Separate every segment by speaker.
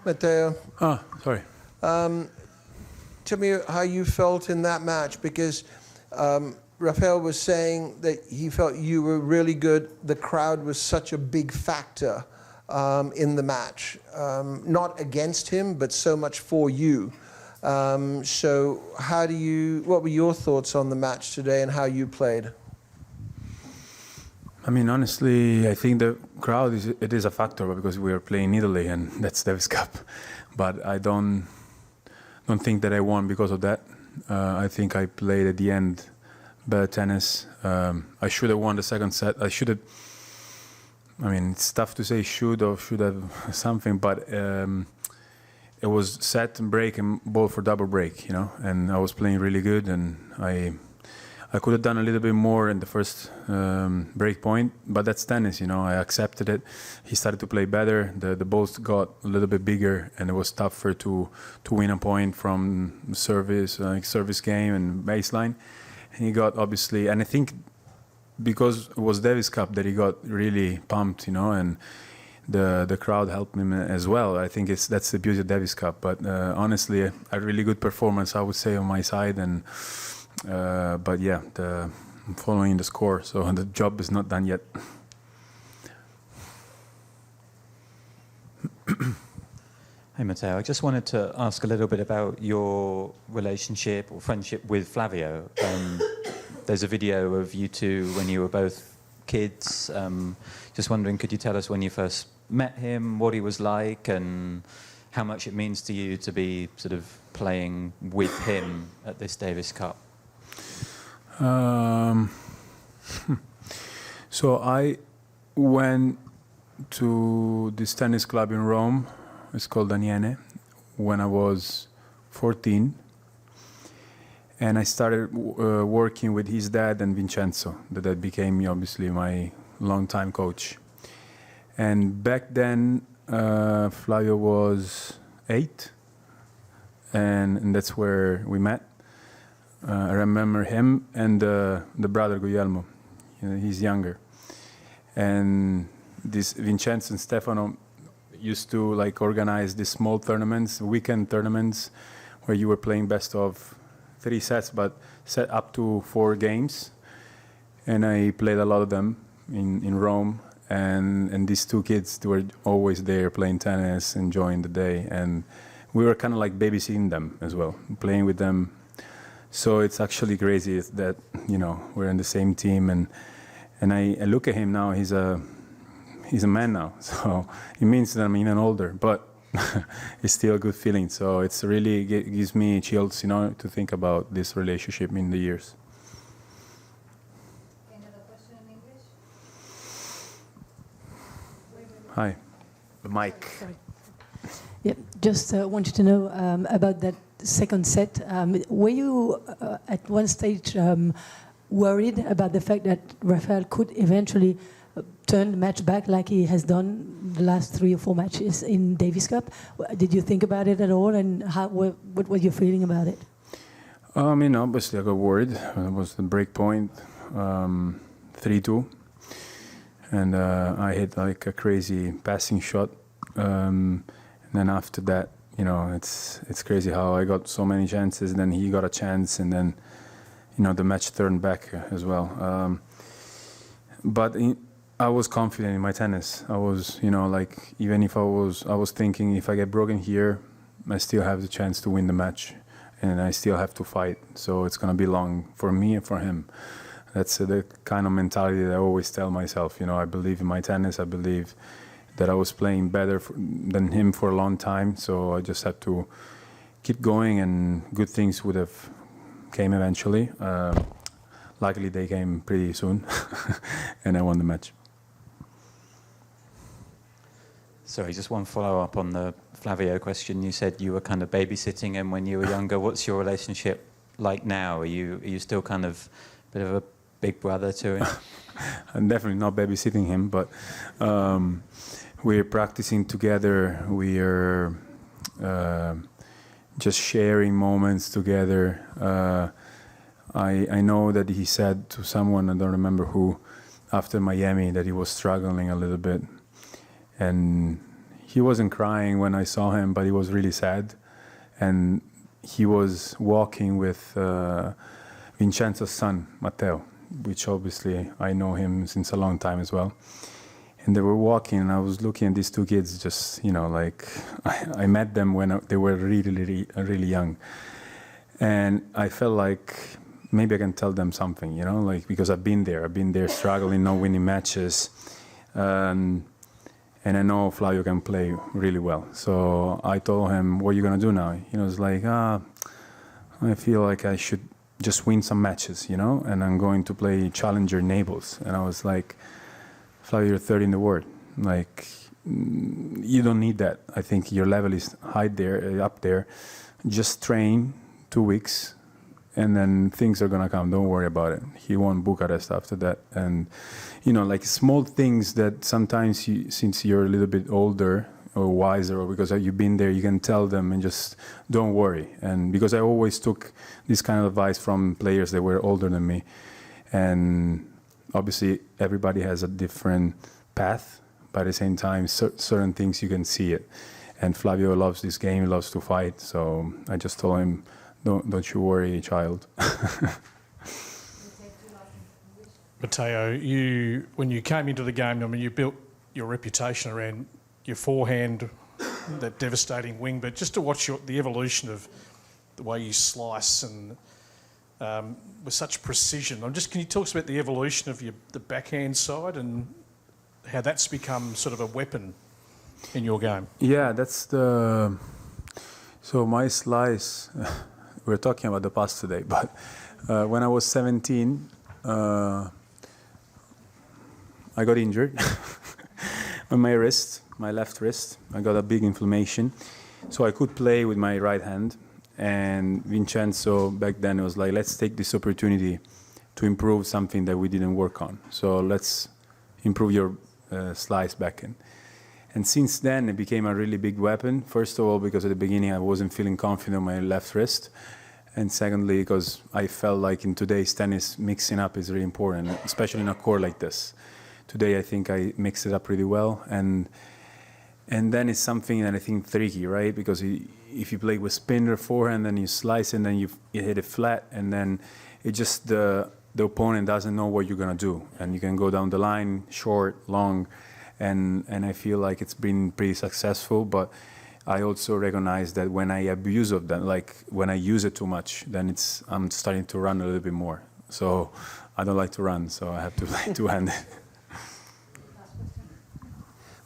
Speaker 1: Matteo.
Speaker 2: Sorry.
Speaker 1: Tell me how you felt in that match, because Raphael was saying that he felt you were really good. The crowd was such a big factor in the match, not against him, but so much for you. So what were your thoughts on the match today and how you played?
Speaker 2: I mean, honestly, I think the crowd is a factor because we are playing Italy and that's Davis Cup. But I don't think that I won because of that. I think I played at the end better tennis. I should have won the second set. I mean, it's tough to say should have something, but it was set and break and ball for double break, you know. And I was playing really good, and I could have done a little bit more in the first break point, but that's tennis, you know. I accepted it. He started to play better. The balls got a little bit bigger, and it was tougher to win a point from service game and baseline. And he got obviously, and I think because it was Davis Cup that he got really pumped, you know, and the crowd helped him as well. I think that's the beauty of Davis Cup. But honestly, a really good performance, I would say, on my side. And but yeah, I'm following the score, so the job is not done yet.
Speaker 3: Hey Matteo, I just wanted to ask a little bit about your relationship or friendship with Flavio. There's a video of you two when you were both kids. Just wondering, could you tell us when you first met him, what he was like, and how much it means to you to be sort of playing with him at this Davis Cup?
Speaker 2: So I went to this tennis club in Rome. It's called Daniene, when I was 14. And I started working with his dad and Vincenzo, that became obviously my longtime coach. And back then, Flavio was 8, and that's where we met. I remember him and the brother Guglielmo. He's younger. And this Vincenzo and Stefano used to like organize these small tournaments, weekend tournaments, where you were playing best of 3 sets, but set up to 4 games. And I played a lot of them in Rome. And these 2 kids, they were always there playing tennis, enjoying the day. And we were kind of like babysitting them as well, playing with them. So it's actually crazy that, you know, we're in the same team. And I look at him now, he's a man now. So it means that I'm even older, but it's still a good feeling. So it's really gives me chills, you know, to think about this relationship in the years.
Speaker 4: Another question in English?
Speaker 2: Hi. The mic.
Speaker 5: Sorry. Yeah, just wanted to know about that second set. Were you at one stage worried about the fact that Raphael could eventually turn the match back like he has done the last 3 or 4 matches in Davis Cup? Did you think about it at all, and what were you feeling about it?
Speaker 2: I mean, obviously I got worried. It was the break point, 3-2. And I hit like a crazy passing shot. And then after that, you know, it's crazy how I got so many chances, and then he got a chance, and then, you know, the match turned back as well. But I was confident in my tennis. I was, you know, like, even if I was thinking if I get broken here, I still have the chance to win the match, and I still have to fight. So it's going to be long for me and for him. That's the kind of mentality that I always tell myself. You know, I believe in my tennis. I believe that I was playing better than him for a long time. So I just had to keep going, and good things would have came eventually. Luckily, they came pretty soon, and I won the match.
Speaker 3: Sorry, just one follow-up on the Flavio question. You said you were kind of babysitting him when you were younger. What's your relationship like now? Are you still kind of a bit of a big brother to him?
Speaker 2: I'm definitely not babysitting him, but we're practicing together. We are just sharing moments together. I know that he said to someone, I don't remember who, after Miami, that he was struggling a little bit. And he wasn't crying when I saw him, but he was really sad. And he was walking with Vincenzo's son, Matteo, which obviously I know him since a long time as well. And they were walking, and I was looking at these two kids, just, you know, like, I met them when they were really young. And I felt like maybe I can tell them something, you know, like, because I've been there struggling, not winning matches. And I know Flavio can play really well. So I told him, what are you going to do now? He was like, I feel like I should just win some matches, you know, and I'm going to play Challenger Naples. And I was like, Flavio, you're third in the world. Like, you don't need that. I think your level is up there. Just train 2 weeks, and then things are going to come. Don't worry about it. He won Bucharest after that. And, you know, like small things that sometimes, since you're a little bit older or wiser, or because you've been there, you can tell them and just don't worry. And because I always took this kind of advice from players that were older than me. And obviously, everybody has a different path, but at the same time, certain things you can see it. And Flavio loves this game, he loves to fight. So I just told him, don't you worry, child.
Speaker 4: Matteo, when you came into the game, I mean, you built your reputation around your forehand, that devastating wing, but just to watch the evolution of the way you slice and with such precision. Can you talk us about the evolution of the backhand side and how that's become sort of a weapon in your game?
Speaker 2: Yeah, so my slice, we're talking about the past today, but when I was 17, I got injured on my wrist, my left wrist. I got a big inflammation. So I could play with my right hand. And Vincenzo back then was like, let's take this opportunity to improve something that we didn't work on. So let's improve your slice backhand. And since then, it became a really big weapon. First of all, because at the beginning, I wasn't feeling confident on my left wrist. And secondly, because I felt like in today's tennis, mixing up is really important, especially in a court like this. Today, I think I mixed it up really well. And then it's something that I think tricky, right? Because if you play with spin or forehand, then you slice and then you hit it flat, and then it just the opponent doesn't know what you're gonna do, and you can go down the line, short, long, and I feel like it's been pretty successful. But I also recognize that when I abuse of that, like when I use it too much, then I'm starting to run a little bit more. So I don't like to run, so I have to play two-handed.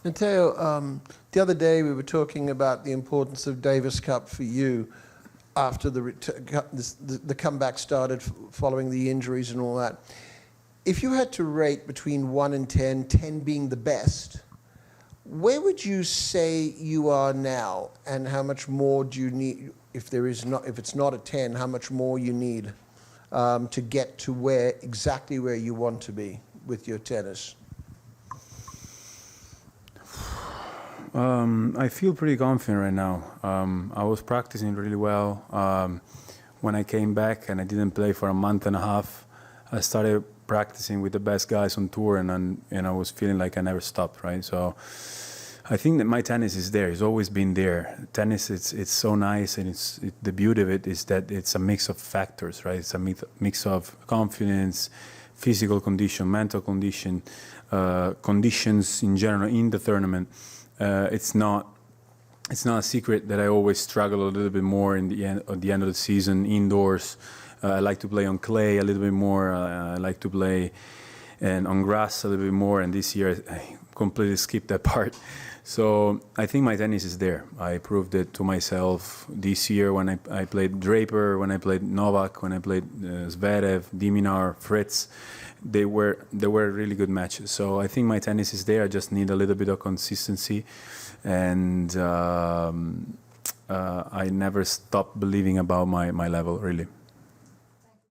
Speaker 1: Matteo, the other day we were talking about the importance of Davis Cup for you after the comeback started following the injuries and all that. If you had to rate between 1 and 10, 10 being the best, where would you say you are now, and how much more do you need, if it's not a 10, how much more you need to get to exactly where you want to be with your tennis?
Speaker 2: I feel pretty confident right now. I was practicing really well. When I came back and I didn't play for a month and a half, I started practicing with the best guys on tour, and I was feeling like I never stopped, right? So I think that my tennis is there. It's always been there. Tennis, it's so nice, and the beauty of it is that it's a mix of factors, right? It's a mix of confidence, physical condition, mental condition, conditions in general in the tournament. It's not a secret that I always struggle a little bit more at the end of the season indoors. I like to play on clay a little bit more. I like to play on grass a little bit more. And this year I completely skipped that part. So I think my tennis is there. I proved it to myself this year when I played Draper, when I played Novak, when I played Zverev, Diminar, Fritz. They were really good matches. So I think my tennis is there. I just need a little bit of consistency, and I never stopped believing about my level, really.